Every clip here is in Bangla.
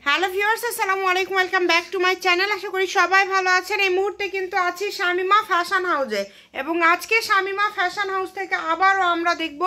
হ্যালো ভিউয়ার্স, আসসালামু আলাইকুম, welcome back to my channel. আশা করি সবাই ভালো আছেন। এই মুহূর্তে কিন্তু আছি শামিমা ফ্যাশন হাউসে, এবং আজকে শামিমা ফ্যাশন হাউস থেকে আবারও আমরা দেখব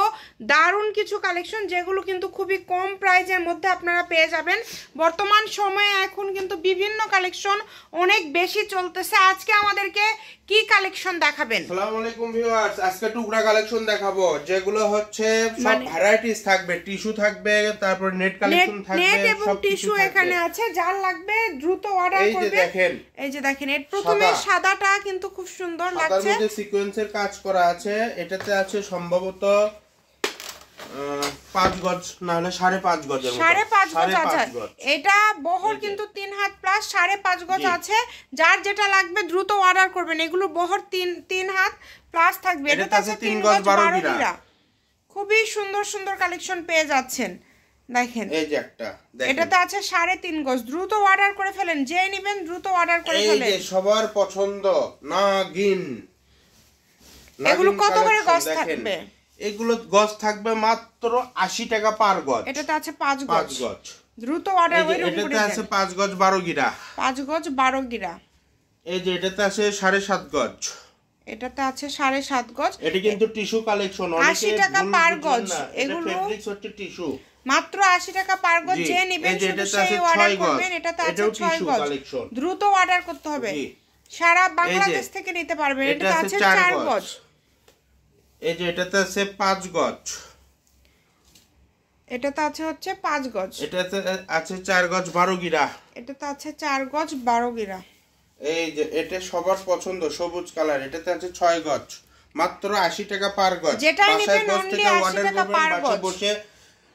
দারুণ কিছু কালেকশন, যেগুলো কিন্তু খুবই কম প্রাইজের মধ্যে আপনারা পেয়ে যাবেন। বর্তমান সময়ে এখন কিন্তু বিভিন্ন কালেকশন অনেক বেশি চলতেছে। আজকে আমাদেরকে কি কালেকশন দেখাবেন? আসসালামু আলাইকুম ভিউয়ার্স, আজকে টুকরা কালেকশন দেখাবো, যেগুলো হচ্ছে সব ভ্যারাইটিস থাকবে। টিস্যু থাকবে, তারপর নেট কালেকশন থাকবে, নেট এবং টিস্যু এখানে আছে। যার লাগবে দ্রুত অর্ডার করবেন। এই যে দেখেন, এর প্রথমে সাদাটা কিন্তু খুব সুন্দর লাগছে, তার মধ্যে সিকোয়েন্সের কাজ করা আছে। এটাতে আছে সম্ভবত 5 গজ, না হলে 5.5 গজের মতো। 5.5 গজ আছে। এটা বহর কিন্তু 3 হাত প্লাস 5.5 গজ আছে। যার যেটা লাগবে দ্রুত অর্ডার করবেন। এগুলো বহর 3 হাত প্লাস থাকবে। এটা আছে 3 গজ 12 গিরা। খুবই সুন্দর সুন্দর কালেকশন পেয়ে যাচ্ছেন। দেখেন এই যে একটা, এটাতে আছে 3.5 গজ। দ্রুত অর্ডার করে ফেলেন, যে নেবেন দ্রুত অর্ডার করে ফেলেন। এই যে সবার পছন্দ নাগিন। এগুলো কত করে গজ থাকবে? এগুলো গজ থাকবে মাত্র 80 টাকা পার গজ। এটাতে আছে 5 গজ। দ্রুত অর্ডার করে দেন। এটাতে আছে 5 গজ 12 গিরা। 5 গজ 12 গিরা। এই যে এটাতে আছে 7.5 গজ। এটাতে আছে 7.5 গজ। এটা কিন্তু টিস্যু কালেকশন, 80 টাকা পার গজ। এগুলো ফেব্রিক্স হচ্ছে টিস্যু, মাত্র 80 টাকা পার গজ। যে নেবেন শুধু সেই অর্ডার করবেন। এটাতে আছে 6 গজ। দ্রুত অর্ডার করতে হবে। সারা বাংলাদেশ থেকে নিতে পারবেন। এটাতে আছে 4 গজ। এই যে এটাতে আছে 5 গজ। এটাতে আছে হচ্ছে 5 গজ। এটাতে আছে 4 গজ 12 গিরা। এটাতে আছে 4 গজ 12 গিরা। এই যে এটা সবার পছন্দ সবুজ কালার। এটাতে আছে 6 গজ, মাত্র 80 টাকা পার গজ। যেটা নেবেন অনলি 80 টাকা পার গজ। বসে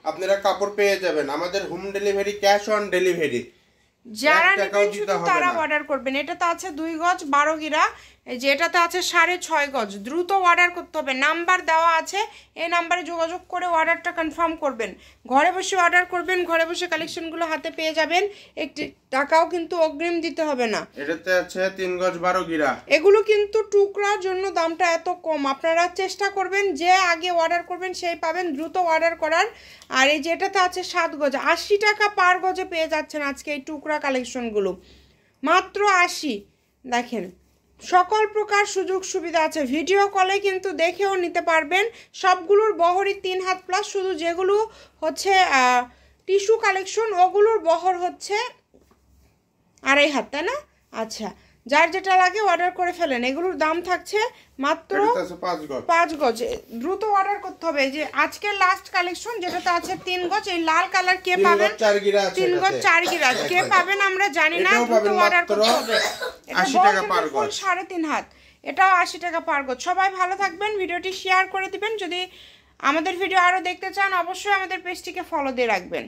আপনারা কাপড় পেয়ে যাবেন। আমাদের home delivery, cash on delivery. যারা নেবেন শুধু তারা অর্ডার করবেন। এটাতে আছে 2 গজ 12 গিরা। এই যে এটাতে আছে 6.5 গজ। দ্রুত অর্ডার করতে হবে। নাম্বার দেওয়া আছে, এই নাম্বারে যোগাযোগ করে অর্ডারটা কনফার্ম করবেন। ঘরে বসে অর্ডার করবেন, ঘরে বসে কালেকশনগুলো হাতে পেয়ে যাবেন। একটি টাকাও কিন্তু অগ্রিম দিতে হবে না। এটাতে আছে 3 গজ 12 গিরা। এগুলো কিন্তু টুকরার জন্য দামটা এত কম। আপনারা চেষ্টা করবেন যে আগে অর্ডার করবেন সেই পাবেন। দ্রুত অর্ডার করার। আর এই যেটাতে আছে 7 গজ, 80 টাকা পার গজে পেয়ে যাচ্ছেন আজকে এই টুকরা কালেকশনগুলো, মাত্র 80। দেখেন সকল প্রকার সুযোগ সুবিধা আছে। ভিডিও কলে কিন্তু দেখেও নিতে পারবেন। সবগুলোর বহরই 3 হাত প্লাস। শুধু যেগুলো হচ্ছে টিস্যু কালেকশন, ওগুলোর বহর হচ্ছে 2.5 হাত, তাই না? আচ্ছা, যার যেটা লাগে অর্ডার করে ফেলেন। এগুলোর দাম থাকছে মাত্র 5 গজ। দ্রুত অর্ডার করতে হবে। যে আজকের লাস্ট কালেকশন, যেটাতে আছে 3 গজ। এই লাল কালার কে পাবেন? 3 গজ 4 গিরা কে পাবেন আমরা জানি না। দ্রুত অর্ডার করতে হবে। 80 টাকা পার গজ, 3.5 হাত। এটাও 80 টাকা পার গজ। সবাই ভালো থাকবেন। ভিডিওটি শেয়ার করে দিবেন। যদি আমাদের ভিডিও আরো দেখতে চান অবশ্যই আমাদের পেজটিকে ফলো দিয়ে রাখবেন।